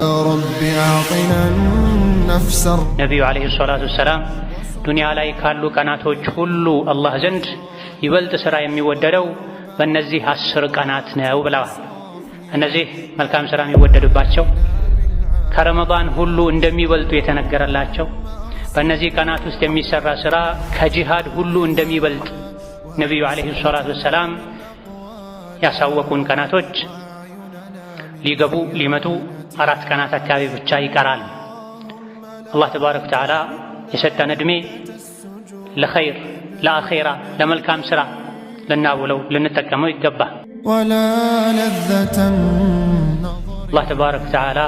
رب أعطنا النفس ነቢዩ ዓለይሂ ሰላቱ ወሰላም ዱንያ ላይ ካሉ ቀናቶች ሁሉ አላህ ዘንድ ይበልጥ ሥራ የሚወደደው በእነዚህ 10 ቀናት ነው ብለዋል። እነዚህ መልካም ሥራ የሚወደድባቸው ከረመዳን ሁሉ እንደሚበልጡ የተነገረላቸው በእነዚህ ቀናት ውስጥ የሚሰራ ሥራ ከጂሃድ ሁሉ እንደሚበልጥ ነቢዩ ዓለይሂ ሰላቱ ወሰላም ያሳወቁን ቀናቶች ሊገቡ ሊመጡ 4 ቀናት አካባቢ ብቻ ይቀራል። አላህ ተባረከ ወተዓላ የሰጠን ዕድሜ ለኸይር ለአኼራ ለመልካም ሥራ ልናውለው ልንጠቀመው ይገባል። አላህ ተባረከ ወተዓላ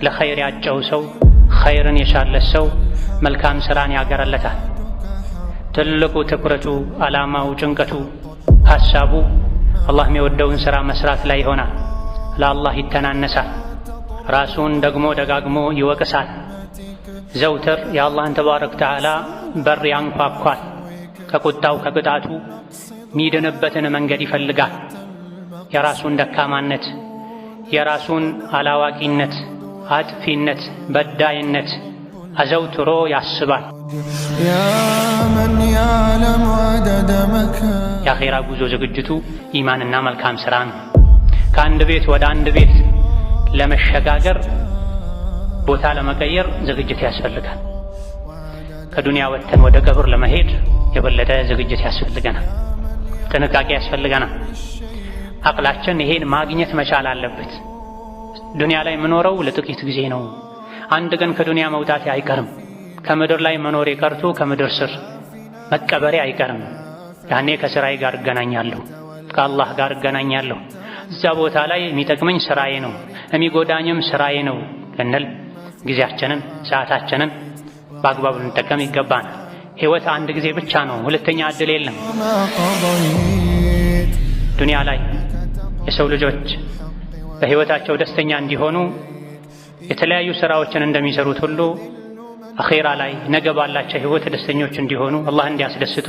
ለኸይር ያጨው ሰው ኸይርን የሻለት ሰው መልካም ሥራን ያገረለታል። ትልቁ ትኩረቱ ዓላማው ጭንቀቱ ሐሳቡ አላህ የሚወደውን ሥራ መስራት ላይ ይሆናል። ለአላህ ይተናነሳል። ራሱን ደግሞ ደጋግሞ ይወቅሳል። ዘውትር የአላህን ተባረከ ወተዓላ በር ያንኳኳል። ከቁጣው ከቅጣቱ ሚድንበትን መንገድ ይፈልጋል። የራሱን ደካማነት የራሱን አላዋቂነት አጥፊነት በዳይነት አዘውትሮ ያስባል። የአኼራ ጉዞ ዝግጅቱ ኢማንና መልካም ሥራ ነው። ከአንድ ቤት ወደ አንድ ቤት ለመሸጋገር ቦታ ለመቀየር ዝግጅት ያስፈልጋል። ከዱንያ ወጥተን ወደ ቀብር ለመሄድ የበለጠ ዝግጅት ያስፈልገናል። ጥንቃቄ ያስፈልገናል። አቅላችን ይሄን ማግኘት መቻል አለበት። ዱንያ ላይ የምኖረው ለጥቂት ጊዜ ነው። አንድ ቀን ከዱንያ መውጣቴ አይቀርም። ከምድር ላይ መኖሬ ቀርቶ ከምድር ስር መቀበሬ አይቀርም። ያኔ ከሥራዬ ጋር እገናኛለሁ፣ ከአላህ ጋር እገናኛለሁ። እዛ ቦታ ላይ የሚጠቅመኝ ሥራዬ ነው፣ የሚጎዳኝም ሥራዬ ነው ልንል ጊዜያችንን ሰዓታችንን በአግባቡ ልንጠቀም ይገባናል። ሕይወት አንድ ጊዜ ብቻ ነው፣ ሁለተኛ ዕድል የለም። ዱንያ ላይ የሰው ልጆች በሕይወታቸው ደስተኛ እንዲሆኑ የተለያዩ ሥራዎችን እንደሚሰሩት ሁሉ አኼራ ላይ ነገ ባላቸው ሕይወት ደስተኞች እንዲሆኑ አላህ እንዲያስደስቱ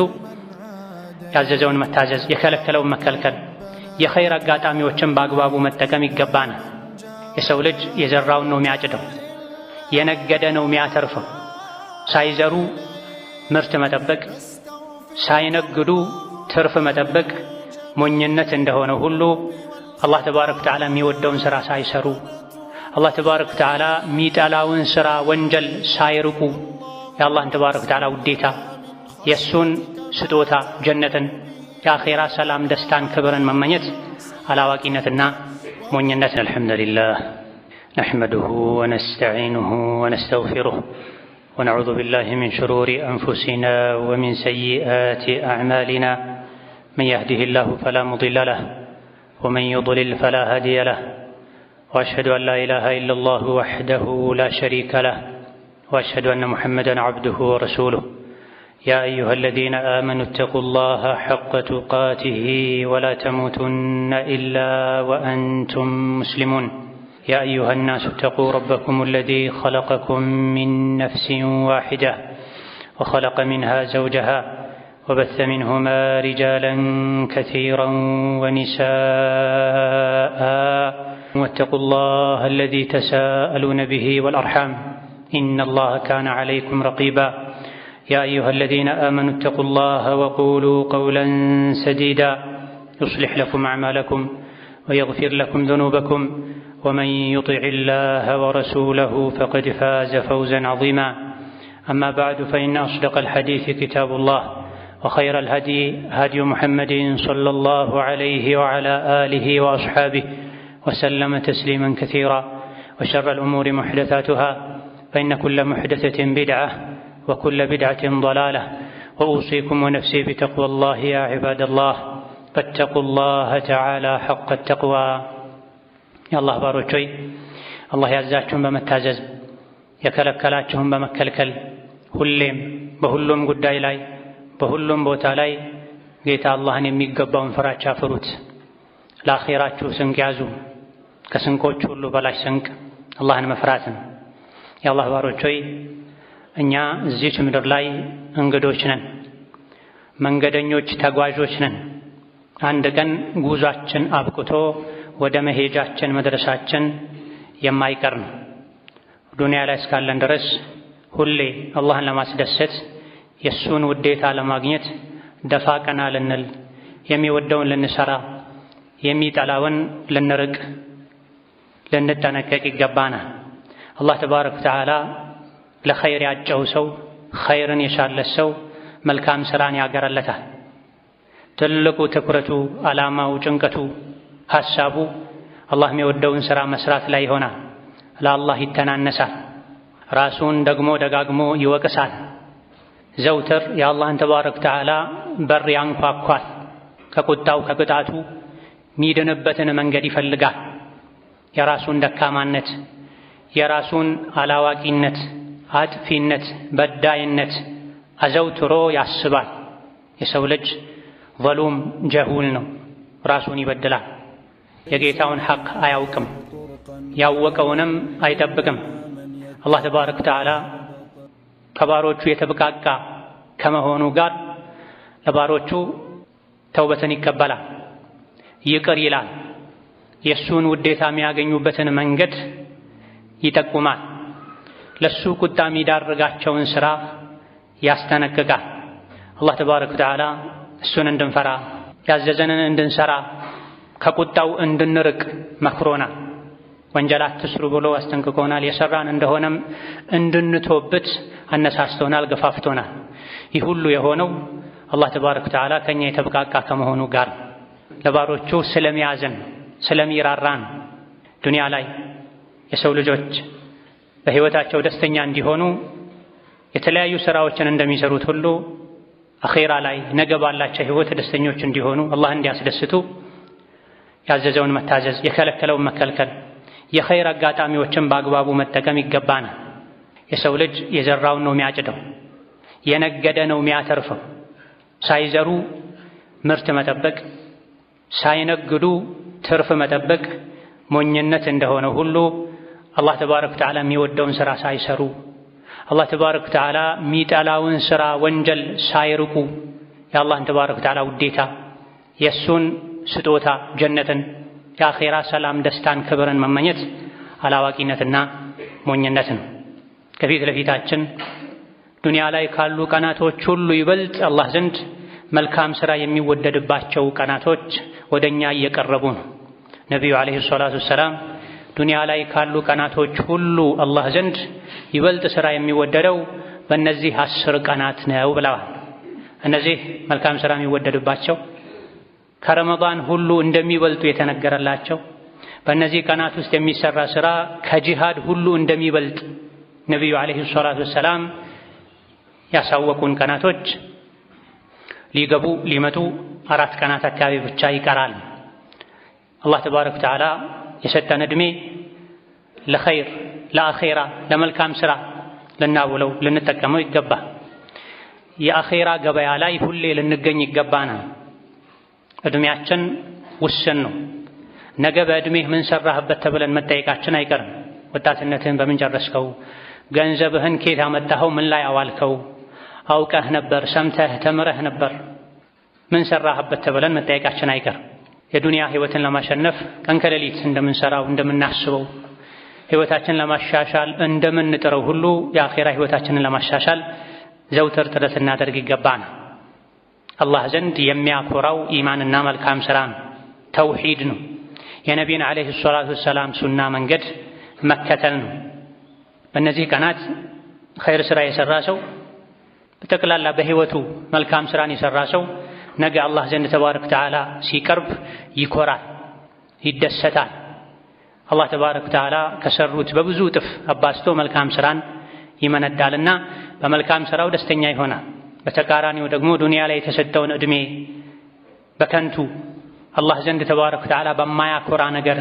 ያዘዘውን መታዘዝ የከለከለውን መከልከል የኸይር አጋጣሚዎችን በአግባቡ መጠቀም ይገባናል። የሰው ልጅ የዘራውን ነው የሚያጭደው፣ የነገደ ነው የሚያተርፈው። ሳይዘሩ ምርት መጠበቅ፣ ሳይነግዱ ትርፍ መጠበቅ ሞኝነት እንደሆነ ሁሉ አላህ ተባረከ ወተዓላ የሚወደውን ሥራ ሳይሰሩ አላህ ተባረከ ወተዓላ የሚጠላውን ሥራ ወንጀል ሳይርቁ የአላህን ተባረከ ወተዓላ ውዴታ የእሱን ስጦታ ጀነትን የአኼራ ሰላም ደስታን ክብርን መመኘት አላዋቂነትና ሞኝነት። አልሐምዱሊላህ ነሕመዱሁ ወነስተዒኑሁ ወነስተግፊሩህ ወነዑዙ ቢላሂ ሚን ሹሩሪ አንፉሲና ወሚን ሰይአቲ አዕማሊና መን የህዲሂላሁ ፈላ ሙዲለ ለህ ወመን ዩድሊል ፈላ ሃዲየ ለህ ወአሽሀዱ አን ላ ኢላሃ ኢለላሁ ወሕደሁ ላ ሸሪከ ለህ ወአሽሀዱ አነ ሙሐመደን ዐብዱሁ ወረሱሉህ يا أيها الذين آمنوا اتقوا الله حق تقاته ولا تموتن إلا وأنتم مسلمون يا أيها الناس اتقوا ربكم الذي خلقكم من نفس واحدة وخلق منها زوجها وبث منهما رجالا كثيرا ونساء واتقوا الله الذي تساءلون به والأرحام إن الله كان عليكم رقيبا يا أيها الذين آمنوا اتقوا الله وقولوا قولا سديدا يصلح لكم أعمالكم ويغفر لكم ذنوبكم ومن يطع الله ورسوله فقد فاز فوزا عظيما أما بعد فإن أصدق الحديث كتاب الله وخير الهدي هدي محمد صلى الله عليه وعلى آله وأصحابه وسلم تسليما كثيرا وشر الأمور محدثاتها فإن كل محدثة بدعة وكل بدعة ضلالة وأوصيكم ونفسي بتقوى الله يا عباد الله فاتقوا الله تعالى حق التقوى يا الله باروچوي الله ያዛችሁን በመታዘዝ የከለከላችሁን በመከልከል ሁሌም በሁሉም ጉዳይ ላይ በሁሉም ቦታ ላይ ጌታ አላህን የሚገባውን ፍራቻ ፍሩት። ለአኺራችሁ ስንቅ ያዙ። ከስንቆች ሁሉ በላይ ስንቅ አላህን መፍራት ነው። የአላህ ባሮቾይ እኛ እዚች ምድር ላይ እንግዶች ነን፣ መንገደኞች ተጓዦች ነን። አንድ ቀን ጉዟችን አብቅቶ ወደ መሄጃችን መድረሳችን የማይቀር ነው። ዱንያ ላይ እስካለን ድረስ ሁሌ አላህን ለማስደሰት የእሱን ውዴታ ለማግኘት ደፋ ቀና ልንል፣ የሚወደውን ልንሰራ፣ የሚጠላውን ልንርቅ፣ ልንጠነቀቅ ይገባናል። አላህ ተባረከ ወተዓላ ለኸይር ያጨው ሰው፣ ኸይርን የሻለት ሰው መልካም ሥራን ያገረለታል። ትልቁ ትኩረቱ፣ ዓላማው፣ ጭንቀቱ፣ ሐሳቡ አላህ የሚወደውን ሥራ መስራት ላይ ይሆናል። ለአላህ ይተናነሳል። ራሱን ደግሞ ደጋግሞ ይወቅሳል። ዘውትር የአላህን ተባረከ ወተዓላ በር ያንኳኳል። ከቁጣው ከቅጣቱ ሚድንበትን መንገድ ይፈልጋል። የራሱን ደካማነት፣ የራሱን አላዋቂነት፣ አጥፊነት፣ በዳይነት አዘውትሮ ያስባል። የሰው ልጅ ዘሉም ጀሁል ነው፣ ራሱን ይበድላል። የጌታውን ሐቅ አያውቅም፣ ያወቀውንም አይጠብቅም። አላህ ተባረከ ወተዓላ ከባሮቹ የተብቃቃ ከመሆኑ ጋር ለባሮቹ ተውበትን ይቀበላል፣ ይቅር ይላል። የእሱን ውዴታ የሚያገኙበትን መንገድ ይጠቁማል። ለሱ ቁጣ የሚዳርጋቸውን ሥራ ያስጠነቅቃል። አላህ ተባረከ ወተዓላ እሱን እንድንፈራ፣ ያዘዘንን እንድንሰራ፣ ከቁጣው እንድንርቅ መክሮናል። ወንጀል አትስሩ ብሎ አስጠንቅቆናል። የሰራን እንደሆነም እንድንቶብት አነሳስቶናል፣ ገፋፍቶናል። ይህ ሁሉ የሆነው አላህ ተባረከ ወተዓላ ከኛ የተብቃቃ ከመሆኑ ጋር ለባሮቹ ስለሚያዝን ስለሚራራን። ዱንያ ላይ የሰው ልጆች በሕይወታቸው ደስተኛ እንዲሆኑ የተለያዩ ሥራዎችን እንደሚሰሩት ሁሉ አኼራ ላይ ነገ ባላቸው ሕይወት ደስተኞች እንዲሆኑ አላህ እንዲያስደስቱ ያዘዘውን መታዘዝ፣ የከለከለውን መከልከል፣ የኸይር አጋጣሚዎችን በአግባቡ መጠቀም ይገባናል። የሰው ልጅ የዘራውን ነው የሚያጭደው፣ የነገደ ነው የሚያተርፈው። ሳይዘሩ ምርት መጠበቅ፣ ሳይነግዱ ትርፍ መጠበቅ ሞኝነት እንደሆነ ሁሉ አላህ ተባረከ ወተዓላ የሚወደውን ሥራ ሳይሰሩ፣ አላህ ተባረከ ወተዓላ የሚጠላውን ሥራ ወንጀል ሳይርቁ የአላህን ተባረከ ወተዓላ ውዴታ፣ የእሱን ስጦታ ጀነትን፣ የአኼራ ሰላም፣ ደስታን፣ ክብርን መመኘት አላዋቂነትና ሞኝነት ነው። ከፊት ለፊታችን ዱንያ ላይ ካሉ ቀናቶች ሁሉ ይበልጥ አላህ ዘንድ መልካም ሥራ የሚወደድባቸው ቀናቶች ወደኛ እየቀረቡ ነው። ነቢዩ ዓለይሂ ሰላቱ ወሰላም ዱንያ ላይ ካሉ ቀናቶች ሁሉ አላህ ዘንድ ይበልጥ ሥራ የሚወደደው በእነዚህ 10 ቀናት ነው ብለዋል። እነዚህ መልካም ሥራ የሚወደድባቸው ከረመዳን ሁሉ እንደሚበልጡ የተነገረላቸው፣ በእነዚህ ቀናት ውስጥ የሚሰራ ሥራ ከጂሃድ ሁሉ እንደሚበልጥ ነቢዩ ዓለይሂ ሰላቱ ወሰላም ያሳወቁን ቀናቶች ሊገቡ ሊመጡ 4 ቀናት አካባቢ ብቻ ይቀራል። አላህ ተባረከ ወተዓላ የሰጠን ዕድሜ ለኸይር፣ ለአኼራ፣ ለመልካም ሥራ ልናውለው ልንጠቀመው ይገባል። የአኼራ ገበያ ላይ ሁሌ ልንገኝ ይገባናል። ዕድሜያችን ውስን ነው። ነገ በዕድሜህ ምን ሰራህበት ተብለን መጠየቃችን አይቀርም። ወጣትነትህን በምን ጨረስከው? ገንዘብህን ከየት አመጣኸው? ምን ላይ አዋልከው? አውቀህ ነበር? ሰምተህ ተምረህ ነበር? ምን ሰራህበት ተብለን መጠየቃችን አይቀርም። የዱንያ ሕይወትን ለማሸነፍ ቀን ከሌሊት እንደምንሰራው እንደምናስበው ሕይወታችንን ለማሻሻል እንደምንጥረው ሁሉ የአኼራ ሕይወታችንን ለማሻሻል ዘውትር ጥረት እናደርግ ይገባናል። አላህ ዘንድ የሚያኮራው ኢማንና መልካም ሥራ ነው፣ ተውሂድ ነው። የነቢይን ዓለይሂ ሰላቱ ወሰላም ሱና መንገድ መከተል ነው። በእነዚህ ቀናት ኸይር ሥራ የሠራ ሰው፣ በጠቅላላ በሕይወቱ መልካም ሥራን የሠራ ሰው ነገ አላህ ዘንድ ተባረከ ወተዓላ ሲቀርብ ይኮራል፣ ይደሰታል። አላህ ተባረከ ወተዓላ ከሠሩት በብዙ እጥፍ አባዝቶ መልካም ሥራን ይመነዳልና በመልካም ሥራው ደስተኛ ይሆናል። በተቃራኒው ደግሞ ዱንያ ላይ የተሰጠውን ዕድሜ በከንቱ አላህ ዘንድ ተባረከ ወተዓላ በማያኮራ ነገር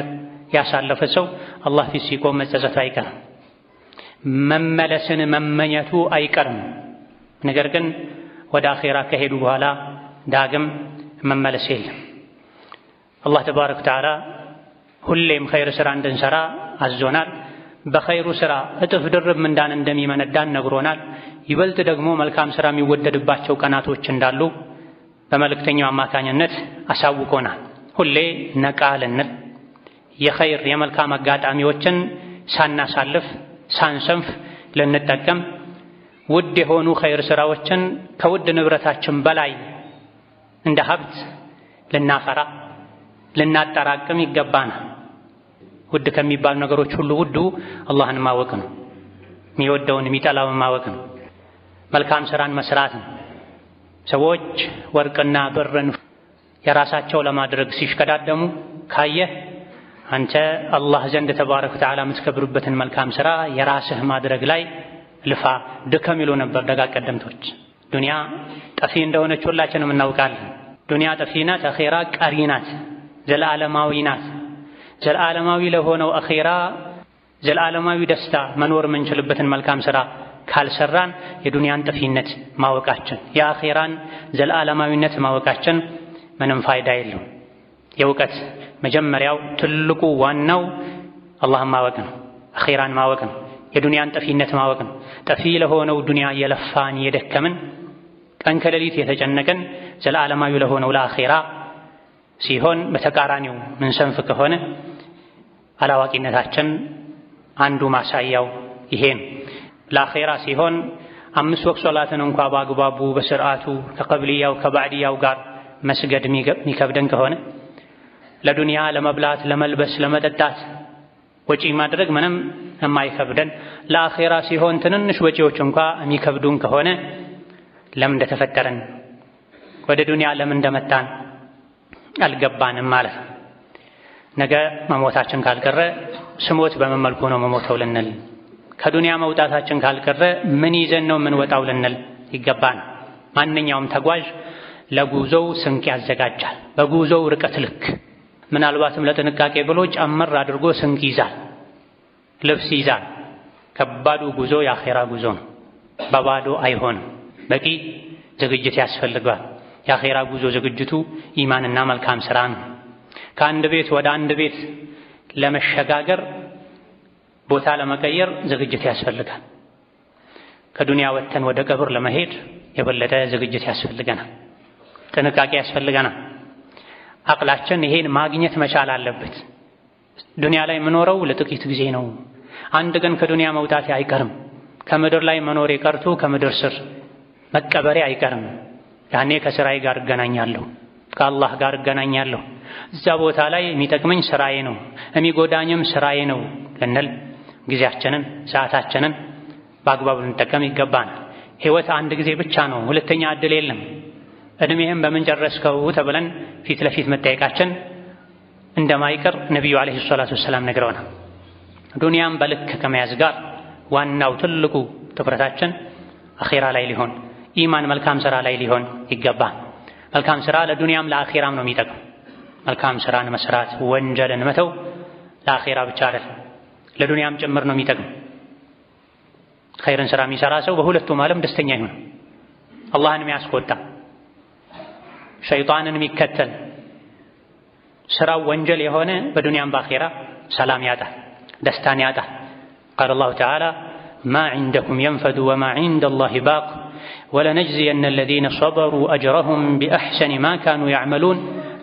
ያሳለፈ ሰው አላህ ፊት ሲቆም መጸጸቱ አይቀርም፣ መመለስን መመኘቱ አይቀርም። ነገር ግን ወደ አኼራ ከሄዱ በኋላ ዳግም መመለስ የለም። አላህ ተባረከ ወተዓላ ሁሌም ኸይር ሥራ እንድንሠራ አዞናል። በኸይሩ ሥራ እጥፍ ድርብ ምንዳን እንደሚመነዳን ነግሮናል። ይበልጥ ደግሞ መልካም ሥራ የሚወደድባቸው ቀናቶች እንዳሉ በመልእክተኛው አማካኝነት አሳውቆናል። ሁሌ ነቃ ልንል የኸይር የመልካም አጋጣሚዎችን ሳናሳልፍ ሳንሰንፍ ልንጠቀም ውድ የሆኑ ኸይር ስራዎችን ከውድ ንብረታችን በላይ እንደ ሀብት ልናፈራ ልናጠራቅም ይገባናል። ውድ ከሚባሉ ነገሮች ሁሉ ውዱ አላህን ማወቅ ነው። የሚወደውን የሚጠላውን ማወቅ ነው። መልካም ስራን መስራት ነው። ሰዎች ወርቅና ብርን የራሳቸው ለማድረግ ሲሽቀዳደሙ ካየህ አንተ አላህ ዘንድ ተባረከ ወተዓላ የምትከብርበትን መልካም ስራ የራስህ ማድረግ ላይ ልፋ ድከም ይሉ ነበር ደጋግ ቀደምቶች። ዱንያ ጠፊ እንደሆነች ሁላችንም እናውቃለን። ዱንያ ጠፊ ናት፣ አኼራ ቀሪ ናት፣ ዘላለማዊ ናት። ዘላለማዊ ለሆነው አኼራ ዘላለማዊ ደስታ መኖር የምንችልበትን መልካም ስራ ካልሰራን የዱንያን ጠፊነት ማወቃችን የአኼራን ዘላለማዊነት ማወቃችን ምንም ፋይዳ የለው። የእውቀት መጀመሪያው ትልቁ ዋናው አላህን ማወቅ ነው፣ አኼራን ማወቅ ነው፣ የዱንያን ጠፊነት ማወቅ ነው። ጠፊ ለሆነው ዱንያ የለፋን የደከምን ቀን ከሌሊት የተጨነቀን ዘላለማዊ ለሆነው ለአኼራ ሲሆን በተቃራኒው ምንሰንፍ ከሆነ አላዋቂነታችን አንዱ ማሳያው ይሄ ነው። ለአኼራ ሲሆን 5 ወቅት ሶላትን እንኳ በአግባቡ በስርዓቱ ከቀብልያው ከባዕድያው ጋር መስገድ የሚከብደን ከሆነ ለዱንያ ለመብላት ለመልበስ ለመጠጣት ወጪ ማድረግ ምንም የማይከብደን ለአኼራ ሲሆን ትንንሽ ወጪዎች እንኳ የሚከብዱን ከሆነ ለምን እንደተፈጠረን ወደ ዱንያ ለምን እንደመጣን አልገባንም ማለት ነው። ነገ መሞታችን ካልቀረ ስሞት በምን መልኩ ነው መሞተው ልንል፣ ከዱንያ መውጣታችን ካልቀረ ምን ይዘን ነው የምንወጣው ልንል ይገባን። ማንኛውም ተጓዥ ለጉዞው ስንቅ ያዘጋጃል። በጉዞው ርቀት ልክ ምናልባትም ለጥንቃቄ ብሎ ጨመር አድርጎ ስንቅ ይዛል፣ ልብስ ይዛል። ከባዱ ጉዞ የአኼራ ጉዞ ነው። በባዶ አይሆንም። በቂ ዝግጅት ያስፈልጋል። የአኼራ ጉዞ ዝግጅቱ ኢማንና መልካም ስራ ነው። ከአንድ ቤት ወደ አንድ ቤት ለመሸጋገር ቦታ ለመቀየር ዝግጅት ያስፈልጋል። ከዱንያ ወጥተን ወደ ቀብር ለመሄድ የበለጠ ዝግጅት ያስፈልገናል፣ ጥንቃቄ ያስፈልገናል። አቅላችን ይሄን ማግኘት መቻል አለበት። ዱንያ ላይ የምኖረው ለጥቂት ጊዜ ነው። አንድ ቀን ከዱንያ መውጣቴ አይቀርም። ከምድር ላይ መኖሬ ቀርቶ ከምድር ስር መቀበሬ አይቀርም። ያኔ ከስራዬ ጋር እገናኛለሁ፣ ከአላህ ጋር እገናኛለሁ። እዛ ቦታ ላይ የሚጠቅመኝ ስራዬ ነው፣ የሚጎዳኝም ስራዬ ነው ልንል ጊዜያችንን ሰዓታችንን በአግባቡ ልንጠቀም ይገባናል። ህይወት አንድ ጊዜ ብቻ ነው፣ ሁለተኛ እድል የለም። እድሜህም በምን ጨረስከው ተብለን ፊት ለፊት መጠየቃችን እንደማይቀር ነቢዩ ዓለይሂ ሰላቱ ወሰላም ነግረውናል። ዱንያም በልክ ከመያዝ ጋር ዋናው ትልቁ ትኩረታችን አኼራ ላይ ሊሆን ኢማን መልካም ስራ ላይ ሊሆን ይገባል። መልካም ስራ ለዱንያም ለአኼራም ነው የሚጠቅም። መልካም ስራን መስራት ወንጀልን መተው ለአኼራ ብቻ አይደለም ለዱንያም ጭምር ነው የሚጠቅም። ኸይርን ስራ የሚሰራ ሰው በሁለቱም ዓለም ደስተኛ ይሆናል። አላህን የሚያስቆጣ ሸይጣንን የሚከተል ስራው ወንጀል የሆነ በዱንያም በአኼራ ሰላም ያጣል፣ ደስታን ያጣል። ቃለ አላሁ ተዓላ ማ ዒንደኩም የንፈዱ ወማ ዒንደ አላሂ ባቅ ወለነጅዚየነ አለዚነ ሰበሩ አጅረሁም ቢአሕሰኒ ማ ካኑ ያዕመሉን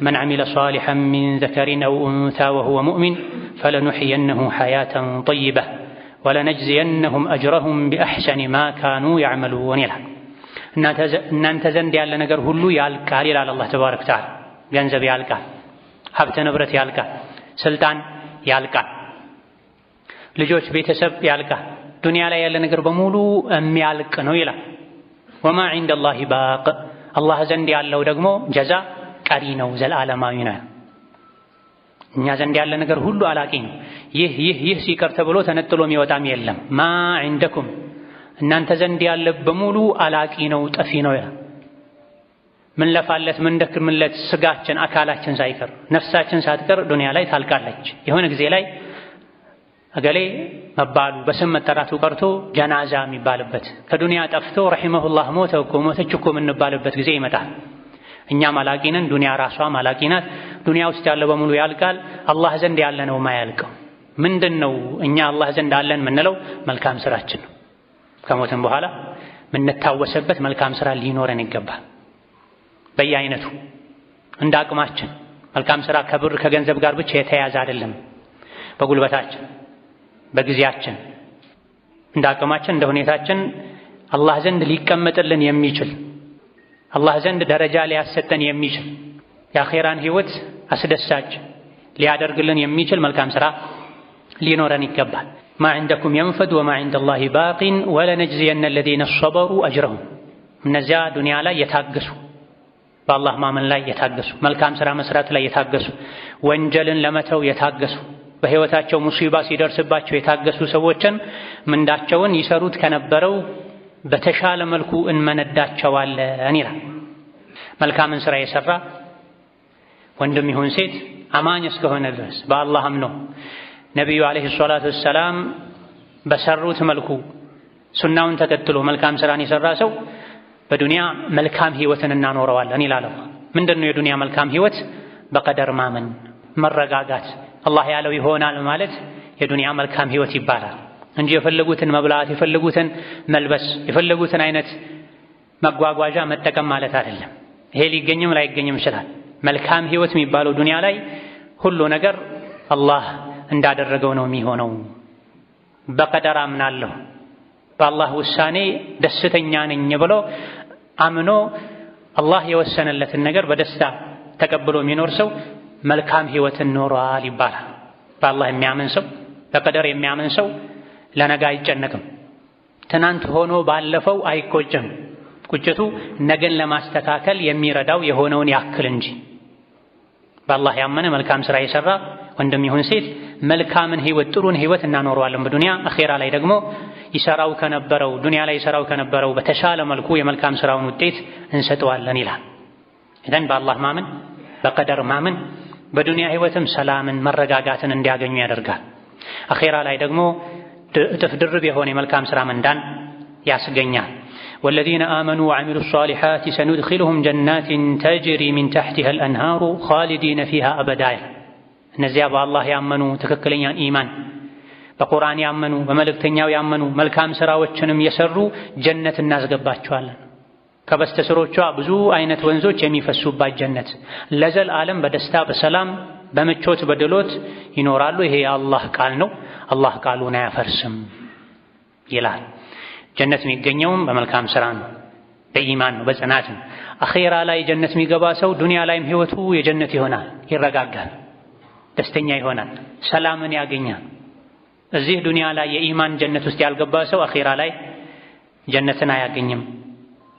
መን ዐሚለ ሷሊሐን ሚን ዘከሪን አው ኡንሳ ወሁወ ሙእሚን ፈለኑሕየነሁ ሐያተን ጠይባ ወለነጅዚየነሁም አጅረሁም ቢአሕሰኒ ማ ካኑ ያዕመሉን ይላል። እናንተ ዘንድ ያለ ነገር ሁሉ ያልቃል ይላል አላህ ተባረከ ወተዓላ። ገንዘብ ያልቃል፣ ሀብተ ንብረት ያልቃል፣ ስልጣን ያልቃል፣ ልጆች ቤተሰብ ያልቃል። ዱንያ ላይ ያለ ነገር በሙሉ የሚያልቅ ነው ይላል። ወማ ዒንደ አላሂ ባቅ አላህ ዘንድ ያለው ደግሞ ጀዛ ቀሪ ነው፣ ዘላለማዊ ነው። እኛ ዘንድ ያለ ነገር ሁሉ አላቂ ነው። ይህ ሲቀር ተብሎ ተነጥሎ የሚወጣም የለም። ማ ዒንደኩም እናንተ ዘንድ ያለ በሙሉ አላቂ ነው፣ ጠፊ ነው ይላል። ምን ለፋለት ምን ደክምለት ስጋችን አካላችን ሳይቀር ነፍሳችን ሳትቀር ዱንያ ላይ ታልቃለች። የሆነ ጊዜ ላይ እገሌ መባሉ በስም መጠራቱ ቀርቶ ጀናዛ የሚባልበት ከዱንያ ጠፍቶ ረሒመሁላህ ሞተች እኮ የምንባልበት ጊዜ ይመጣል። እኛም አላቂ ነን፣ ዱንያ ራሷ አላቂ ናት። ዱንያ ውስጥ ያለ በሙሉ ያልቃል። አላህ ዘንድ ያለ ነው ማያልቀው። ምንድን ነው እኛ አላህ ዘንድ አለን የምንለው? መልካም ስራችን ነው። ከሞትም በኋላ የምንታወሰበት መልካም ስራ ሊኖረን ይገባል። በየአይነቱ እንደ አቅማችን። መልካም ስራ ከብር ከገንዘብ ጋር ብቻ የተያዘ አይደለም። በጉልበታችን፣ በጊዜያችን እንደ አቅማችን እንደ ሁኔታችን አላህ ዘንድ ሊቀመጥልን የሚችል አላህ ዘንድ ደረጃ ሊያሰጠን የሚችል የአኼራን ህይወት አስደሳች ሊያደርግልን የሚችል መልካም ሥራ ሊኖረን ይገባል። ማ ዐንደኩም የንፈድ ወማ ዐንደላሂ ባቂን ወለነጅዚየነ አለዚነ ሰበሩ አጅረሁም። እነዚያ ዱንያ ላይ የታገሱ በአላህ ማመን ላይ የታገሱ መልካም ሥራ መስራት ላይ የታገሱ ወንጀልን ለመተው የታገሱ በህይወታቸው ሙሲባ ሲደርስባቸው የታገሱ ሰዎችን ምንዳቸውን ይሰሩት ከነበረው በተሻለ መልኩ እንመነዳቸዋለን ይላል። መልካምን ሥራ የሰራ ወንድም ይሁን ሴት አማኝ እስከሆነ ድረስ በአላህ አምኖ ነቢዩ ዓለይሂ ሰላቱ ወሰላም በሰሩት መልኩ ሱናውን ተከትሎ መልካም ሥራን የሰራ ሰው በዱንያ መልካም ህይወትን እናኖረዋለን ይላል። ምንድነው የዱንያ መልካም ህይወት? በቀደር ማመን፣ መረጋጋት፣ አላህ ያለው ይሆናል ማለት የዱንያ መልካም ህይወት ይባላል እንጂ የፈለጉትን መብላት፣ የፈለጉትን መልበስ፣ የፈለጉትን አይነት መጓጓዣ መጠቀም ማለት አይደለም። ይሄ ሊገኝም ላይገኝም ይችላል። መልካም ህይወት የሚባለው ዱንያ ላይ ሁሉ ነገር አላህ እንዳደረገው ነው የሚሆነው። በቀደር አምናለሁ በአላህ ውሳኔ ደስተኛ ነኝ ብሎ አምኖ አላህ የወሰነለትን ነገር በደስታ ተቀብሎ የሚኖር ሰው መልካም ህይወትን ኖሯል ይባላል። በአላህ የሚያምን ሰው በቀደር የሚያምን ሰው ለነገ አይጨነቅም። ትናንት ሆኖ ባለፈው አይቆጭም። ቁጭቱ ነገን ለማስተካከል የሚረዳው የሆነውን ያክል እንጂ። በአላህ ያመነ መልካም ሥራ የሰራ ወንድም ይሁን ሴት መልካምን ህይወት ጥሩን ህይወት እናኖረዋለን በዱንያ። አኼራ ላይ ደግሞ ይሰራው ከነበረው ዱንያ ላይ ይሰራው ከነበረው በተሻለ መልኩ የመልካም ሥራውን ውጤት እንሰጠዋለን ይላል። ኢዘን በአላህ ማመን በቀደር ማመን በዱንያ ህይወትም ሰላምን መረጋጋትን እንዲያገኙ ያደርጋል። አኼራ ላይ ደግሞ እጥፍ ድርብ የሆነ የመልካም ሥራ ምንዳን ያስገኛል። ወለዚነ አመኑ ወዐሚሉ ሷሊሓት ሰኑድኺሉሁም ጀናትን ተጅሪ ሚን ተሕቲሃ አልአንሃሩ ኻሊዲነ ፊሃ አበዳ። እነዚያ በአላህ ያመኑ ትክክለኛ ኢማን በቁርአን ያመኑ በመልእክተኛው ያመኑ መልካም ሥራዎችንም የሰሩ ጀነት እናስገባቸዋለን። ከበስተስሮቿ ብዙ አይነት ወንዞች የሚፈሱባት ጀነት ለዘላለም በደስታ በሰላም በምቾት በድሎት ይኖራሉ። ይሄ የአላህ ቃል ነው። አላህ ቃሉን አያፈርስም ይላል። ጀነት የሚገኘውም በመልካም ሥራ ነው፣ በኢማን ነው፣ በጽናት ነው። አኼራ ላይ ጀነት የሚገባ ሰው ዱንያ ላይም ህይወቱ የጀነት ይሆናል፣ ይረጋጋል፣ ደስተኛ ይሆናል፣ ሰላምን ያገኛል። እዚህ ዱንያ ላይ የኢማን ጀነት ውስጥ ያልገባ ሰው አኼራ ላይ ጀነትን አያገኝም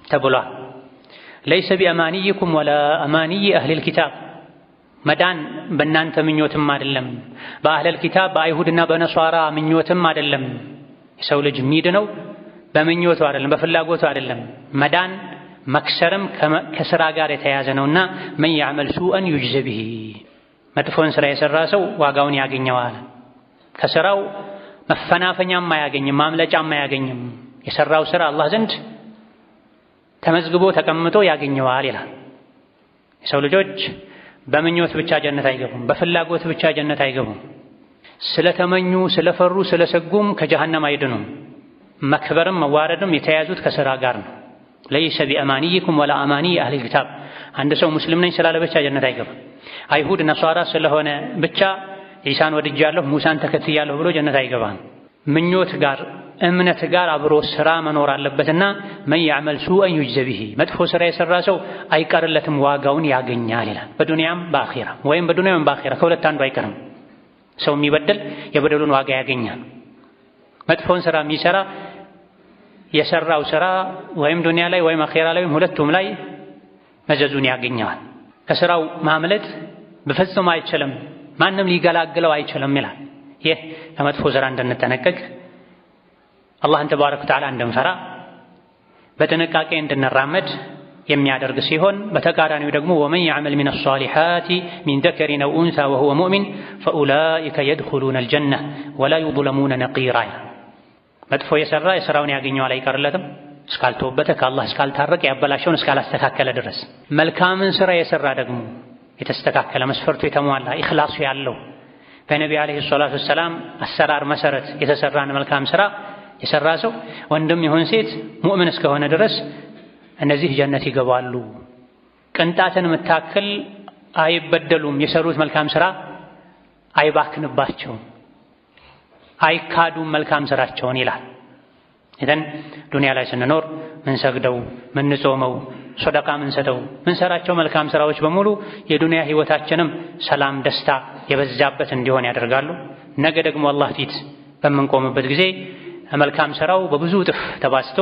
ተብሏል። ለይሰ ቢአማንይኩም ወላ አማንይ አህሊል ኪታብ። መዳን በእናንተ ምኞትም አይደለም፣ በአህለል ኪታብ በአይሁድና በነሷራ ምኞትም አይደለም። የሰው ልጅ የሚድነው በምኞቱ አይደለም፣ በፍላጎቱ አይደለም። መዳን መክሰርም ከሥራ ጋር የተያያዘ ነውና መን ያዕመል ሱአን ዩጅዘ ቢሂ። መጥፎን ሥራ የሠራ ሰው ዋጋውን ያገኘዋል። ከሥራው መፈናፈኛም አያገኝም፣ ማምለጫም አያገኝም። የሠራው ሥራ አላህ ዘንድ ተመዝግቦ ተቀምጦ ያገኘዋል ይላል። የሰው ልጆች በምኞት ብቻ ጀነት አይገቡም፣ በፍላጎት ብቻ ጀነት አይገቡም። ስለተመኙ ስለፈሩ ስለሰጉም ከጀሃነም አይድኑም። መክበርም መዋረድም የተያዙት ከሥራ ጋር ነው። ለይሰ ቢአማንይኩም ወላ አማንይ አህሊል ኪታብ። አንድ ሰው ሙስሊም ነኝ ስላለ ብቻ ጀነት አይገባም። አይሁድ ነሷራ ስለሆነ ብቻ ኢሳን ወድጃለሁ ሙሳን ተከትያለሁ ብሎ ጀነት አይገባም። ምኞት ጋር እምነት ጋር አብሮ ሥራ መኖር አለበትና መን ያዕመል ሱአን ዩጅዘ ቢሂ። መጥፎ ሥራ የሠራ ሰው አይቀርለትም፣ ዋጋውን ያገኛል ይላል። በዱንያም በአኼራ ወይም በዱንያም በአኼራ ከሁለት አንዱ አይቀርም። ሰው የሚበድል የበደሉን ዋጋ ያገኛል። መጥፎን ሥራ የሚሠራ የሠራው ሥራ ወይም ዱንያ ላይ ወይም አኼራ ላይ ወይም ሁለቱም ላይ መዘዙን ያገኘዋል። ከሥራው ማምለጥ በፍጹም አይችልም፣ ማንም ሊገላግለው አይችልም ይላል። ይህ ከመጥፎ ሥራ እንድንጠነቀቅ አላህን ተባረከ ወተዓላ እንድንፈራ በጥንቃቄ እንድንራመድ የሚያደርግ ሲሆን በተቃራኒው ደግሞ ወመን ያዕመል ሚነ ሷሊሓቲ ሚን ዘከሪን አው ኡንሳ ወሁወ ሙእሚን ፈኡላኢከ የድኹሉነ አልጀነህ ወላ ዩዝለሙነ ነቂራ። መጥፎ የሠራ የሥራውን ያገኘዋል፣ አይቀርለትም እስካልተወበተ ከአላህ እስካልታረቀ ያበላሸውን እስካላስተካከለ ድረስ። መልካምን ሥራ የሠራ ደግሞ የተስተካከለ መስፈርቱ የተሟላ ኢኽላሱ ያለው በነቢ ዓለይሂ ሰላቱ ወሰላም አሰራር መሠረት የተሠራን መልካም ሥራ የሠራ ሰው ወንድም ይሁን ሴት ሙእምን እስከሆነ ድረስ እነዚህ ጀነት ይገባሉ። ቅንጣትን የምታክል አይበደሉም። የሠሩት መልካም ሥራ አይባክንባቸውም። አይካዱም መልካም ስራቸውን ይላል። ኢዘን ዱንያ ላይ ስንኖር ምንሰግደው፣ ምንጾመው፣ ሶደቃ ምንሰጠው፣ ምንሰራቸው መልካም ስራዎች በሙሉ የዱንያ ህይወታችንም ሰላም፣ ደስታ የበዛበት እንዲሆን ያደርጋሉ። ነገ ደግሞ አላህ ፊት በምንቆምበት ጊዜ መልካም ስራው በብዙ እጥፍ ተባዝቶ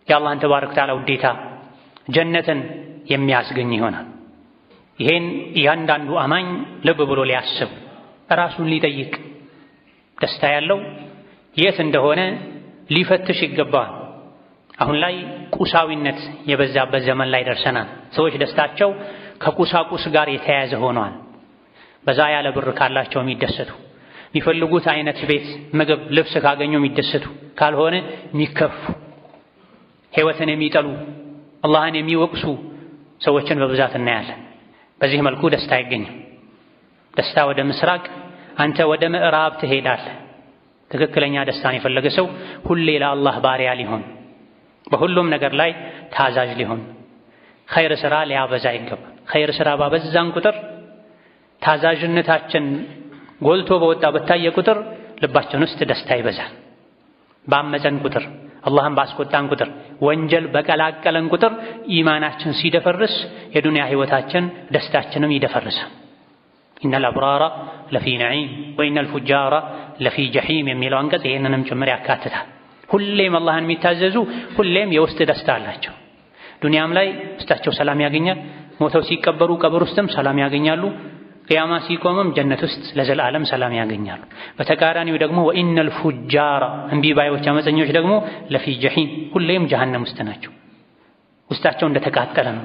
የአላህን ተባረከ ወተዓላ ውዴታ ጀነትን የሚያስገኝ ይሆናል። ይሄን እያንዳንዱ አማኝ ልብ ብሎ ሊያስብ ራሱን ሊጠይቅ ደስታ ያለው የት እንደሆነ ሊፈትሽ ይገባል። አሁን ላይ ቁሳዊነት የበዛበት ዘመን ላይ ደርሰናል። ሰዎች ደስታቸው ከቁሳቁስ ጋር የተያያዘ ሆኗል። በዛ ያለ ብር ካላቸው የሚደሰቱ፣ የሚፈልጉት አይነት ቤት፣ ምግብ፣ ልብስ ካገኙ የሚደሰቱ፣ ካልሆነ የሚከፉ፣ ህይወትን የሚጠሉ፣ አላህን የሚወቅሱ ሰዎችን በብዛት እናያለን። በዚህ መልኩ ደስታ አይገኝም። ደስታ ወደ ምስራቅ፣ አንተ ወደ ምዕራብ ትሄዳለህ። ትክክለኛ ደስታን የፈለገ ሰው ሁሌ ለአላህ ባሪያ ሊሆን፣ በሁሉም ነገር ላይ ታዛዥ ሊሆን፣ ኸይር ስራ ሊያበዛ ይገባል። ኸይር ስራ ባበዛን ቁጥር፣ ታዛዥነታችን ጎልቶ በወጣ በታየ ቁጥር ልባችን ውስጥ ደስታ ይበዛል። ባመፀን ቁጥር፣ አላህን ባስቆጣን ቁጥር፣ ወንጀል በቀላቀለን ቁጥር ኢማናችን ሲደፈርስ የዱንያ ህይወታችን ደስታችንም ይደፈርሳል። ኢነል አብራራ ለፊ ነዒም ወኢነል ፉጃራ ለፊ ጀሒም የሚለው አንቀጽ ይህንንም ጭምር ያካትታል። ሁሌም አላህን የሚታዘዙ ሁሌም የውስጥ ደስታ አላቸው። ዱንያም ላይ ውስጣቸው ሰላም ያገኛል። ሞተው ሲቀበሩ ቀብር ውስጥም ሰላም ያገኛሉ። ቅያማ ሲቆምም ጀነት ውስጥ ለዘላለም ሰላም ያገኛሉ። በተቃራኒው ደግሞ ወኢነል ፉጃራ እምቢ ባዮች አመፀኞች ደግሞ ለፊ ጀሒም ሁሌም ጀሃነም ውስጥ ናቸው። ውስጣቸው እንደተቃጠለ ነው፣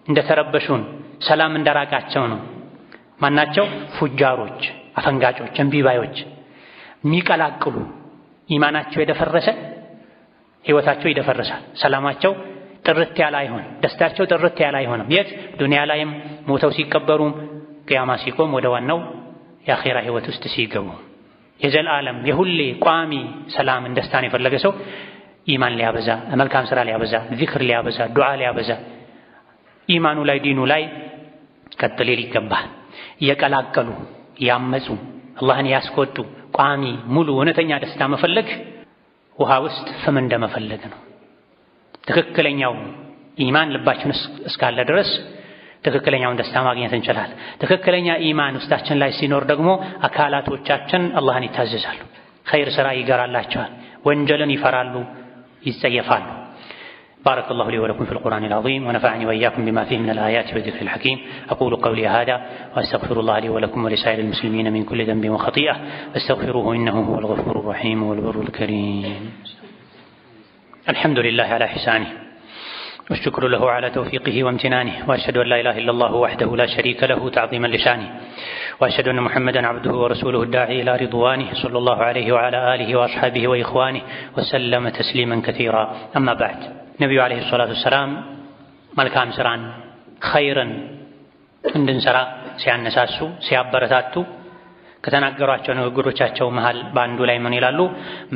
እንደተረበሹ ነው፣ ሰላም እንደራቃቸው ነው። ማናቸው? ፉጃሮች፣ አፈንጋጮች፣ እምቢ ባዮች፣ የሚቀላቅሉ ኢማናቸው የደፈረሰ ህይወታቸው ይደፈርሳል። ሰላማቸው ጥርት ያለ አይሆንም፣ ደስታቸው ጥርት ያለ አይሆንም። የት? ዱንያ ላይም ሞተው ሲቀበሩም ቅያማ ሲቆም ወደ ዋናው የአኼራ ህይወት ውስጥ ሲገቡ። የዘላለም የሁሌ ቋሚ ሰላምን ደስታን የፈለገ ሰው ኢማን ሊያበዛ፣ መልካም ስራ ሊያበዛ፣ ዚክር ሊያበዛ፣ ዱዓ ሊያበዛ፣ ኢማኑ ላይ ዲኑ ላይ ቀጥ ሊል ይገባል። እየቀላቀሉ ያመፁ አላህን ያስቆጡ ቋሚ ሙሉ እውነተኛ ደስታ መፈለግ ውሃ ውስጥ ፍም እንደመፈለግ ነው። ትክክለኛው ኢማን ልባችን እስካለ ድረስ ትክክለኛውን ደስታ ማግኘት እንችላለን። ትክክለኛ ኢማን ውስጣችን ላይ ሲኖር ደግሞ አካላቶቻችን አላህን ይታዘዛሉ፣ ኸይር ስራ ይገራላቸዋል፣ ወንጀልን ይፈራሉ፣ ይጸየፋሉ። بارك الله لي ولكم في القرآن العظيم ونفعني وإياكم بما فيه من الآيات والذكر الحكيم. أقول قولي هذا وأستغفر الله لي ولكم ولسائر المسلمين من كل ذنب وخطيئة فاستغفروه إنه هو الغفور الرحيم والبر الكريم. الحمد لله على إحسانه والشكر له على توفيقه وامتنانه، وأشهد أن لا إله إلا الله وحده لا شريك له تعظيما لشانه، وأشهد أن محمدا عبده ورسوله الداعي إلى رضوانه صلى الله عليه وعلى آله وأصحابه وإخوانه وسلم تسليما كثيرا. أما بعد، ነቢዩ ዓለይሂ ሰላቱ ወሰላም መልካም ስራን ኸይርን እንድንሰራ ሲያነሳሱ ሲያበረታቱ ከተናገሯቸው ንግግሮቻቸው መሃል በአንዱ ላይ ምን ይላሉ?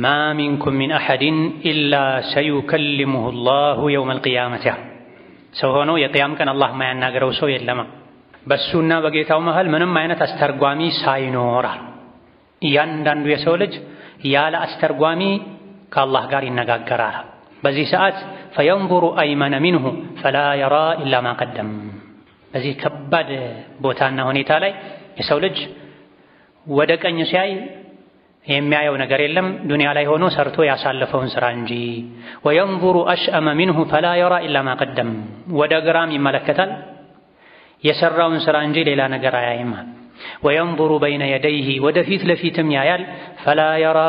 ማ ሚንኩም ሚን አሐድን ኢላ ሰዩከልሙሁ ላሁ የውመል ቂያመቲ። ሰው ሆኖ የቅያም ቀን አላህ ማያናገረው ሰው የለም በሱና በጌታው መሃል ምንም አይነት አስተርጓሚ ሳይኖራል። እያንዳንዱ የሰው ልጅ ያለ አስተርጓሚ ከአላህ ጋር ይነጋገራል። በዚህ ሰዓት ፈየንዙሩ አይመነ ሚንሁ ፈላ የራ ኢላ ማ ቀደም። በዚህ ከባድ ቦታና ሁኔታ ላይ የሰው ልጅ ወደ ቀኝ ሲያይ የሚያየው ነገር የለም ዱንያ ላይ ሆኖ ሰርቶ ያሳለፈውን ስራ እንጂ። ወየንዙሩ አሽአመ ሚንሁ ፈላ የራ ኢላ ማ ቀደም። ወደ ግራም ይመለከታል የሰራውን ስራ እንጂ ሌላ ነገር አያይም። ወየንዙሩ በይነ የደይህ ወደፊት ለፊትም ያያል ፈላ የራ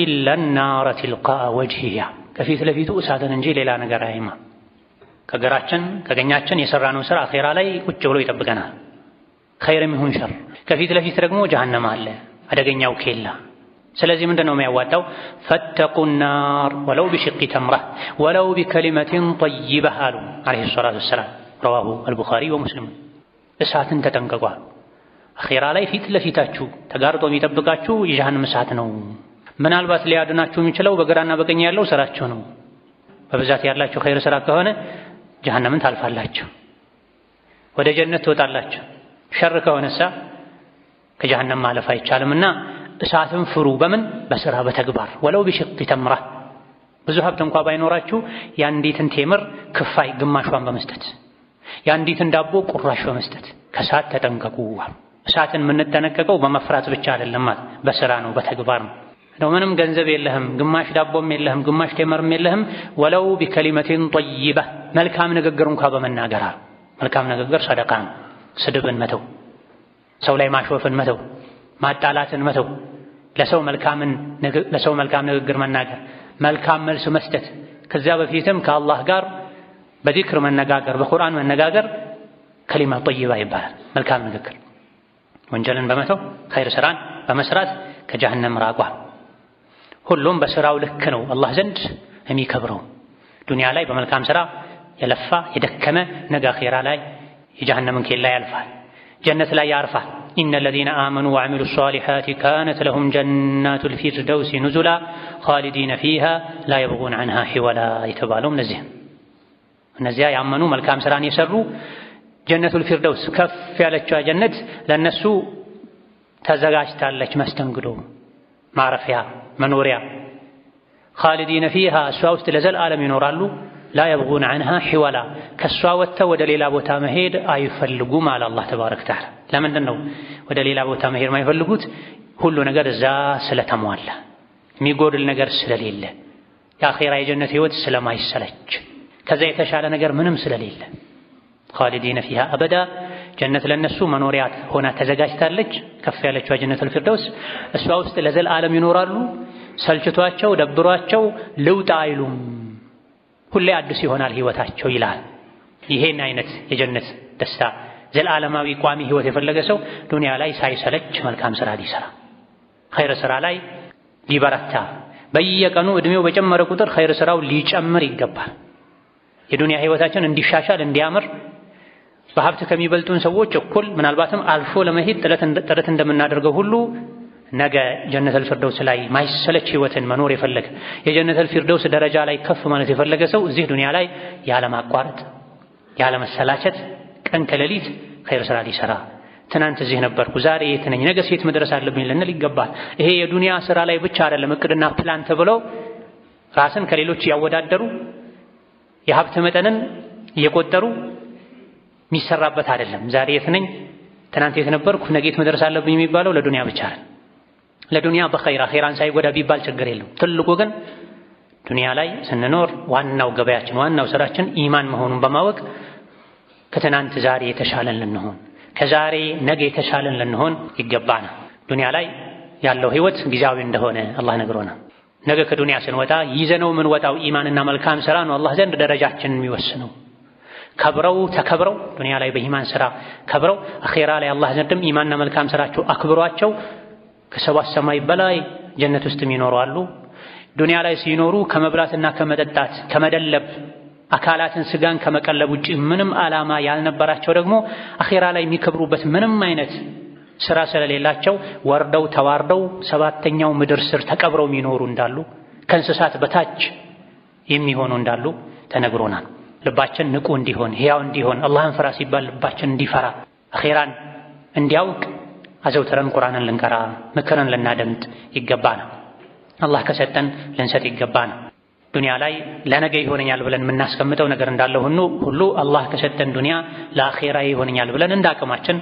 ኢላ ናረ ትልቃአ ወጅሂሃ። ከፊት ለፊቱ እሳትን እንጂ ሌላ ነገር አያይም። ከግራችን ከቀኛችን የሰራነው ስራ አኼራ ላይ ቁጭ ብሎ ይጠብቀናል፣ ኸይርም ይሁን ሸር። ከፊት ለፊት ደግሞ ጀሃነም አለ፣ አደገኛው ኬላ። ስለዚህ ምንድነው የሚያዋጣው? ፈተቁ ናር ወለው ቢሽቂ ተምራ ወለው ቢከሊመቲን ጠይበህ አሉ ዓለይሂ ሰላቱ ወሰላም። ረዋሁ አልቡኻሪ ወሙስሊም። እሳትን ተጠንቀቋል። አኼራ ላይ ፊት ለፊታችሁ ተጋርጦ የሚጠብቃችሁ የጀሃነም እሳት ነው። ምናልባት ሊያድናችሁ የሚችለው በግራና በቀኝ ያለው ስራችሁ ነው። በብዛት ያላችሁ ኸይር ስራ ከሆነ ጀሃነምን ታልፋላችሁ፣ ወደ ጀነት ትወጣላችሁ። ሸር ከሆነሳ ከጀሃነም ማለፍ አይቻልምና እሳትን ፍሩ በምን በስራ በተግባር ወለው ቢሽቅ ተምራ ብዙ ሀብት እንኳን ባይኖራችሁ የአንዲትን ቴምር ክፋይ ግማሿን በመስጠት የአንዲትን ዳቦ ቁራሽ በመስጠት ከእሳት ተጠንቀቁ። እሳትን የምንጠነቀቀው በመፍራት ብቻ አይደለም ማለት በስራ ነው በተግባር ነው። ምንም ገንዘብ የለህም ግማሽ ዳቦም የለህም ግማሽ ቴምርም የለህም ወለው ቢከሊመቲን ጠይባ መልካም ንግግር እንኳን በመናገር መልካም ንግግር ሰደቃ ነው። ስድብን መተው፣ ሰው ላይ ማሾፍን መተው፣ ማጣላትን መተው፣ ለሰው መልካም ንግግር መናገር፣ መልካም መልስ መስጠት፣ ከዚያ በፊትም ከአላህ ጋር በዚክር መነጋገር፣ በቁርአን መነጋገር ከሊማ ጠይባ ይባላል። መልካም ንግግር ወንጀልን በመተው ኸይር ስራን በመስራት ከጀሃነም ራቋ። ሁሉም በስራው ልክ ነው አላህ ዘንድ የሚከብረው። ዱንያ ላይ በመልካም ስራ የለፋ የደከመ ነገ አኺራ ላይ የጀሃነምን ኬላ ያልፋል፣ ጀነት ላይ ያርፋል። ኢነ ለዚነ አመኑ ወዐሚሉ ሷሊሓቲ ካነት ለሁም ጀናቱል ፊርደውሲ ኑዙላ ኻሊዲነ ፊሃ ላ የብጉነ ዐንሃ ሒወላ የተባለውም እነዚያ ያመኑ መልካም ስራን የሰሩ ጀነቱል ፊርደውስ ከፍ ያለችዋ ጀነት ለነሱ ተዘጋጅታለች። መስተንግዶ፣ ማረፊያ፣ መኖሪያ ኻሊዲነ ፊሃ እሷ ውስጥ ለዘላለም ይኖራሉ። ላ የብጉነ ዐንሃ ሒወላ ከእሷ ወጥተው ወደ ሌላ ቦታ መሄድ አይፈልጉም አለ አላህ ተባረከ ወተዓላ። ለምንድን ነው ወደ ሌላ ቦታ መሄድ የማይፈልጉት? ሁሉ ነገር እዛ ስለተሟላ የሚጎድል ነገር ስለሌለ የአኺራ የጀነት ህይወት ስለማይሰለች ከዛ የተሻለ ነገር ምንም ስለሌለ ኻሊዲነ ፊሃ አበዳ ጀነት ለነሱ መኖሪያ ሆና ተዘጋጅታለች። ከፍ ያለችው ጀነቱል ፊርደውስ እሷ ውስጥ ለዘላለም ይኖራሉ። ሰልችቷቸው ደብሯቸው ልውጣ አይሉም። ሁሌ አዲስ ይሆናል ህይወታቸው ይላል። ይሄን አይነት የጀነት ደስታ ዘላለማዊ ቋሚ ህይወት የፈለገ ሰው ዱንያ ላይ ሳይሰለች መልካም ስራ ሊሰራ ኸይር ስራ ላይ ሊበረታ በየቀኑ እድሜው በጨመረ ቁጥር ኸይር ስራው ሊጨምር ይገባል። የዱንያ ህይወታችን እንዲሻሻል እንዲያምር በሀብት ከሚበልጡን ሰዎች እኩል ምናልባትም አልፎ ለመሄድ ጥረት እንደምናደርገው ሁሉ ነገ ጀነቱል ፊርደውስ ላይ ማይሰለች ህይወትን መኖር የፈለገ የጀነቱል ፊርደውስ ደረጃ ላይ ከፍ ማለት የፈለገ ሰው እዚህ ዱንያ ላይ ያለማቋረጥ ያለመሰላቸት ቀን ከሌሊት ኸይር ስራ ሊሰራ ትናንት እዚህ ነበርኩ ዛሬ የት ነኝ ነገ የት መድረስ አለብኝ ልንል ይገባል። ይሄ የዱንያ ስራ ላይ ብቻ አይደለም እቅድና ፕላን ተብለው ራስን ከሌሎች ያወዳደሩ የሀብት መጠንን እየቆጠሩ የሚሰራበት አይደለም። ዛሬ የት ነኝ ትናንት የት ነበርኩ ነገ የት መድረስ አለብኝ የሚባለው ለዱንያ ብቻ አይደለም። ለዱንያ በኸይር አኺራን ሳይጎዳ ቢባል ችግር የለም። ትልቁ ግን ዱንያ ላይ ስንኖር ዋናው ገበያችን ዋናው ስራችን ኢማን መሆኑን በማወቅ ከትናንት ዛሬ የተሻለን ልንሆን ከዛሬ ነገ የተሻለን ልንሆን ይገባናል። ዱንያ ላይ ያለው ህይወት ጊዜያዊ እንደሆነ አላህ ነግሮናል። ነገ ከዱንያ ስንወጣ ይዘነው ምን ወጣው ኢማንና መልካም ስራ ነው አላህ ዘንድ ደረጃችንን የሚወስነው። ከብረው ተከብረው ዱንያ ላይ በኢማን ስራ ከብረው አኺራ ላይ አላህ ዘንድም ኢማንና መልካም ስራቸው አክብሯቸው ከሰባት ሰማይ በላይ ጀነት ውስጥ የሚኖሩ አሉ። ዱንያ ላይ ሲኖሩ ከመብላትና ከመጠጣት ከመደለብ አካላትን ስጋን ከመቀለብ ውጪ ምንም ዓላማ ያልነበራቸው ደግሞ አኺራ ላይ የሚከብሩበት ምንም አይነት ስራ ስለሌላቸው ወርደው ተዋርደው ሰባተኛው ምድር ስር ተቀብረው የሚኖሩ እንዳሉ ከእንስሳት በታች የሚሆኑ እንዳሉ ተነግሮናል። ልባችን ንቁ እንዲሆን ሕያው እንዲሆን አላህን ፍራ ሲባል ልባችን እንዲፈራ አኺራን እንዲያውቅ አዘውትረን ቁርአንን ልንቀራ ምክርን ልናደምጥ ይገባናል። አላህ ከሰጠን ልንሰጥ ይገባናል። ዱንያ ላይ ለነገ ይሆነኛል ብለን የምናስቀምጠው ነገር እንዳለ ሁሉ አላህ ከሰጠን ዱንያ ለአኺራ ይሆነኛል ብለን እንዳቅማችን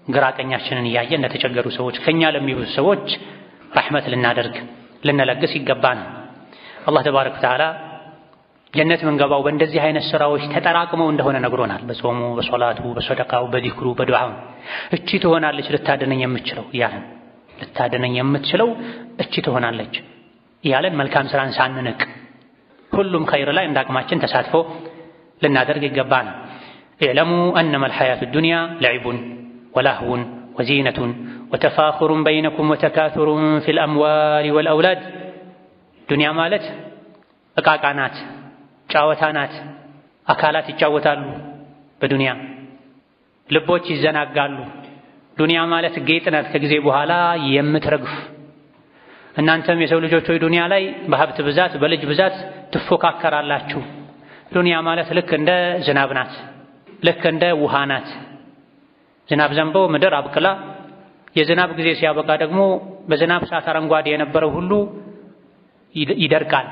ግራ ቀኛችንን እያየን ለተቸገሩ ሰዎች ከኛ ለሚብሱ ሰዎች ረሕመት ልናደርግ ልንለግስ ይገባናል። አላህ ተባረከ ወተዓላ ጀነት መንገባው በእንደዚህ አይነት ስራዎች ተጠራቅመው እንደሆነ ነግሮናል። በጾሙ፣ በሶላቱ፣ በሰደቃው፣ በዚክሩ፣ በዱዓው እቺ ትሆናለች ልታደነኝ የምትችለው እያለን ልታደነኝ የምትችለው እቺ ትሆናለች እያለን መልካም ስራን ሳንንቅ ሁሉም ኸይር ላይ እንዳቅማችን ተሳትፎ ልናደርግ ይገባናል። ኢዕለሙ አነማ አልሐያቱ ዱንያ ለዒቡን ወላህውን ወዚነቱን ወተፋኹሩን በይነኩም ወተካቱሩን ፊል አምዋሊ ወልአውላድ ዱንያ ማለት ዕቃቃ ናት፣ ጫወታ ናት። አካላት ይጫወታሉ በዱንያ ልቦች ይዘናጋሉ። ዱንያ ማለት ጌጥ ናት ከጊዜ በኋላ የምትረግፍ። እናንተም የሰው ልጆች ሆይ ዱንያ ላይ በሀብት ብዛት በልጅ ብዛት ትፎካከራላችሁ። ዱንያ ማለት ልክ እንደ ዝናብ ናት፣ ልክ እንደ ውሃ ናት። ዝናብ ዘንቦ ምድር አብቅላ የዝናብ ጊዜ ሲያበቃ ደግሞ በዝናብ ሰዓት አረንጓዴ የነበረው ሁሉ ይደርቃል፣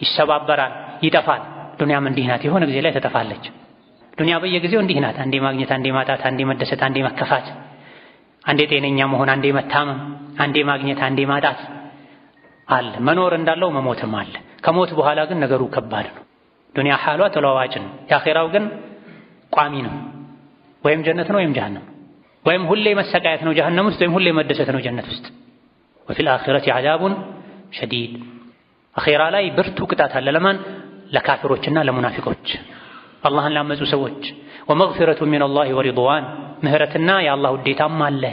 ይሰባበራል፣ ይጠፋል። ዱንያም እንዲህ ናት፣ የሆነ ጊዜ ላይ ትጠፋለች። ዱንያ በየጊዜው እንዲህ ናት። አንዴ ማግኘት፣ አንዴ ማጣት፣ አንዴ መደሰት፣ አንዴ መከፋት፣ አንዴ ጤነኛ መሆን፣ አንዴ መታመም፣ አንዴ ማግኘት፣ አንዴ ማጣት አለ። መኖር እንዳለው መሞትም አለ። ከሞት በኋላ ግን ነገሩ ከባድ ነው። ዱንያ ሐሏ ተለዋዋጭ ነው። የአኺራው ግን ቋሚ ነው። ወይም ጀነት ነው ወይም ጀሃነም፣ ወይም ሁሌ መሰቃየት ነው ጀሃነም ውስጥ፣ ወይም ሁሌ መደሰት ነው ጀነት ውስጥ። ወፊል አኺረቲ ዐዛቡን ሸዲድ፣ አኺራ ላይ ብርቱ ቅጣት አለ። ለማን? ለካፊሮችና ለሙናፊቆች፣ አላህን ላመፁ ሰዎች። ወመግፊረቱ ሚነላሂ ወሪድዋን፣ ምህረትና የአላህ ውዴታም አለ፣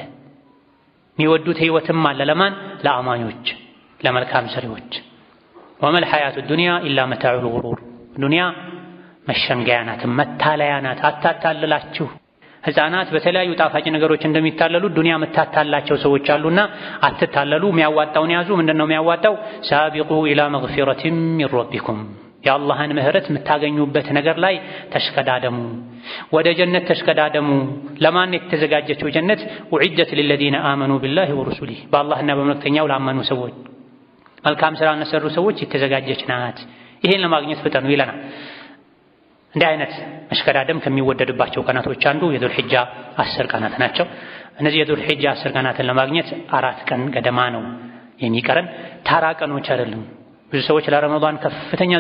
የሚወዱት ህይወትም አለ። ለማን? ለአማኞች፣ ለመልካም ሰሪዎች። ወመል ሐያቱ ዱንያ ኢላ መታዑል ጉሩር፣ ዱንያ መሸንገያ ናት፣ መታለያ ናት። አታታልላችሁ። ህፃናት በተለያዩ ጣፋጭ ነገሮች እንደሚታለሉ ዱንያ መታታላቸው ሰዎች አሉና አትታለሉ። የሚያዋጣውን ያዙ። ምንድነው የሚያዋጣው? ሳቢቁ ኢላ መግፊረቲን ሚን ረቢኩም፣ የአላህን ምህረት የምታገኙበት ነገር ላይ ተሽቀዳደሙ፣ ወደ ጀነት ተሽቀዳደሙ። ለማን የተዘጋጀችው ጀነት? ኡዒደት ሊለዚነ አመኑ ቢላሂ ወሩሱሊህ፣ በአላህና በመልእክተኛው ላመኑ ሰዎች፣ መልካም ስራ ለሰሩ ሰዎች የተዘጋጀች ናት። ይሄን ለማግኘት ፍጠኑ ይለናል። እንዲህ አይነት መሽቀዳደም ከሚወደድባቸው ቀናቶች አንዱ የዙል ሒጃ 10 ቀናት ናቸው። እነዚህ የዙል ሒጃ 10 ቀናትን ለማግኘት 4 ቀን ገደማ ነው የሚቀረን። ታራ ቀኖች አይደሉም። ብዙ ሰዎች ለረመዳን ከፍተኛ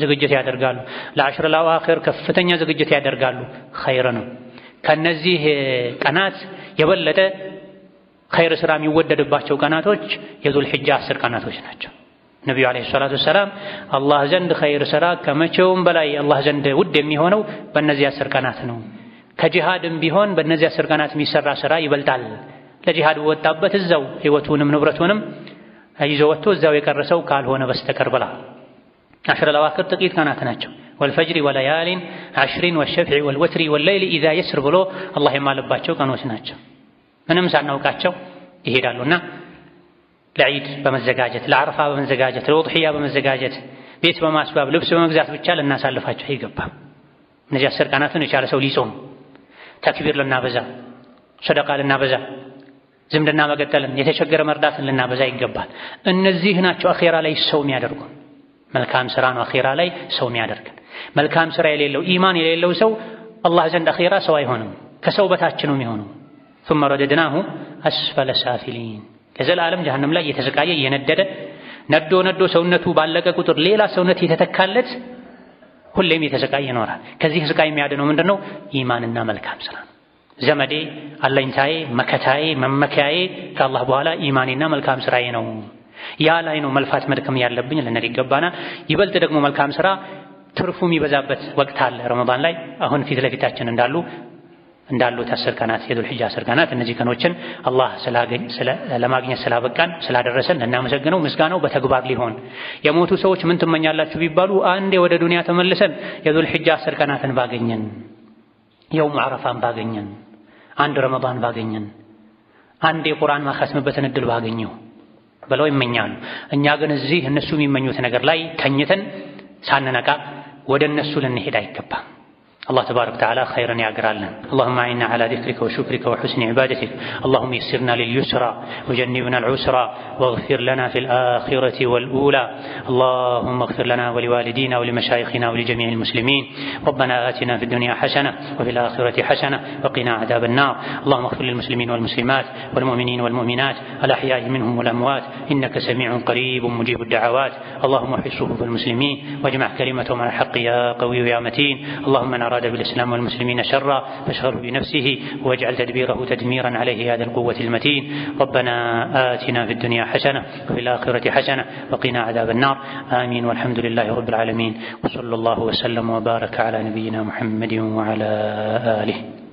ዝግጅት ያደርጋሉ፣ ለአሽር ለአዋኺር ከፍተኛ ዝግጅት ያደርጋሉ። ኸይር ነው። ከነዚህ ቀናት የበለጠ ኸይር ስራ የሚወደድባቸው ቀናቶች የዙል ሒጃ 10 ቀናቶች ናቸው። ነቢዩ ዓለይሂ ሰላቱ ወሰላም አላህ ዘንድ ኸይር ስራ ከመቼውም በላይ አላህ ዘንድ ውድ የሚሆነው በእነዚህ 10 ቀናት ነው። ከጂሃድም ቢሆን በእነዚህ 10 ቀናት የሚሰራ ስራ ይበልጣል። ለጂሃድ ወጣበት እዛው ህይወቱንም ንብረቱንም ይዞ ወጥቶ እዛው የቀረሰው ካልሆነ በስተቀር ብላ። አሽረ ለአዋኺር ጥቂት ቀናት ናቸው። ወልፈጅሪ ወለያሊን ዐሽሪን ወሸፍዒ ወልወትሪ ወለይሊ ኢዛ የስር ብሎ አላህ የማለባቸው ቀኖች ናቸው። ምንም ሳናውቃቸው ይሄዳሉና ለዒድ በመዘጋጀት፣ ለዓረፋ በመዘጋጀት፣ ለውድሕያ በመዘጋጀት፣ ቤት በማስዋብ ልብስ በመግዛት ብቻ ልናሳልፋቸው አይገባም። እነዚህ 10 ቀናትን የቻለ ሰው ሊጾም፣ ተክቢር ልናበዛ፣ ሰደቃ ልናበዛ፣ ዝምድና መቀጠልን፣ የተቸገረ መርዳትን ልናበዛ ይገባል። እነዚህ ናቸው አኺራ ላይ ሰው የሚያደርጉን። መልካም ስራ ነው አኺራ ላይ ሰው የሚያደርገን። መልካም ስራ የሌለው ኢማን የሌለው ሰው አላህ ዘንድ አኺራ ሰው አይሆንም፣ ከሰው በታች ነው የሚሆነው። ثم رددناه أسفل سافلين ከዘላለም ጀሃነም ላይ እየተሰቃየ እየነደደ ነዶ ሰውነቱ ባለቀ ቁጥር ሌላ ሰውነት የተተካለት ሁሌም የተሰቃየ ይኖራል። ከዚህ ስቃይ የሚያድነው ምንድነው? ኢማንና መልካም ስራ ነው። ዘመዴ፣ አለኝታዬ፣ መከታዬ፣ መመኪያዬ ከአላህ በኋላ ኢማኔና መልካም ስራዬ ነው። ያ ላይ ነው መልፋት መድከም ያለብኝ ልንል ይገባናል። ይበልጥ ደግሞ መልካም ስራ ትርፉ የሚበዛበት ወቅት አለ ረመዳን ላይ። አሁን ፊት ለፊታችን እንዳሉት 10 ቀናት የዙል ሒጃ 10 ቀናት። እነዚህ ቀኖችን አላህ ለማግኘት ስላበቃን ስላደረሰን እናመሰግነው። ምስጋናው በተግባር ሊሆን የሞቱ ሰዎች ምን ትመኛላችሁ ቢባሉ አንዴ ወደ ዱንያ ተመልሰን የዙል ሒጃ 10 ቀናትን ባገኘን፣ የውም ዓረፋን ባገኘን፣ አንድ ረመዳን ባገኘን፣ አንድ የቁርአን ማኻስምበትን እድል ባገኘው ብለው ይመኛሉ። እኛ ግን እዚህ እነሱ የሚመኙት ነገር ላይ ተኝተን ሳንነቃ ወደ እነሱ ልንሄድ አይገባም። الله تبارك وتعالى خيرا يعقرالنا. اللهم أعنا على ذكرك وشكرك وحسن عبادتك. اللهم يسرنا لليسرى وجنبنا العسرى واغفر لنا في الآخرة والأولى. اللهم اغفر لنا ولوالدينا ولمشايخنا ولجميع المسلمين. ربنا آتنا في الدنيا حسنة وفي الآخرة حسنة وقنا عذاب النار. اللهم اغفر للمسلمين والمسلمات والمؤمنين والمؤمنات الأحياء منهم والأموات إنك سميع قريب مجيب الدعوات. اللهم احفظ صفوف المسلمين واجمع كلمتهم على الحق يا قوي يا متين. اللهم أراد بالإسلام والمسلمين شرا فاشغله بنفسه واجعل تدبيره تدميرا عليه هذا القوة المتين. ربنا آتنا في الدنيا حسنة وفي الآخرة حسنة وقنا عذاب النار. آمين والحمد لله رب العالمين. وصلى الله وسلم وبارك على نبينا محمد وعلى آله.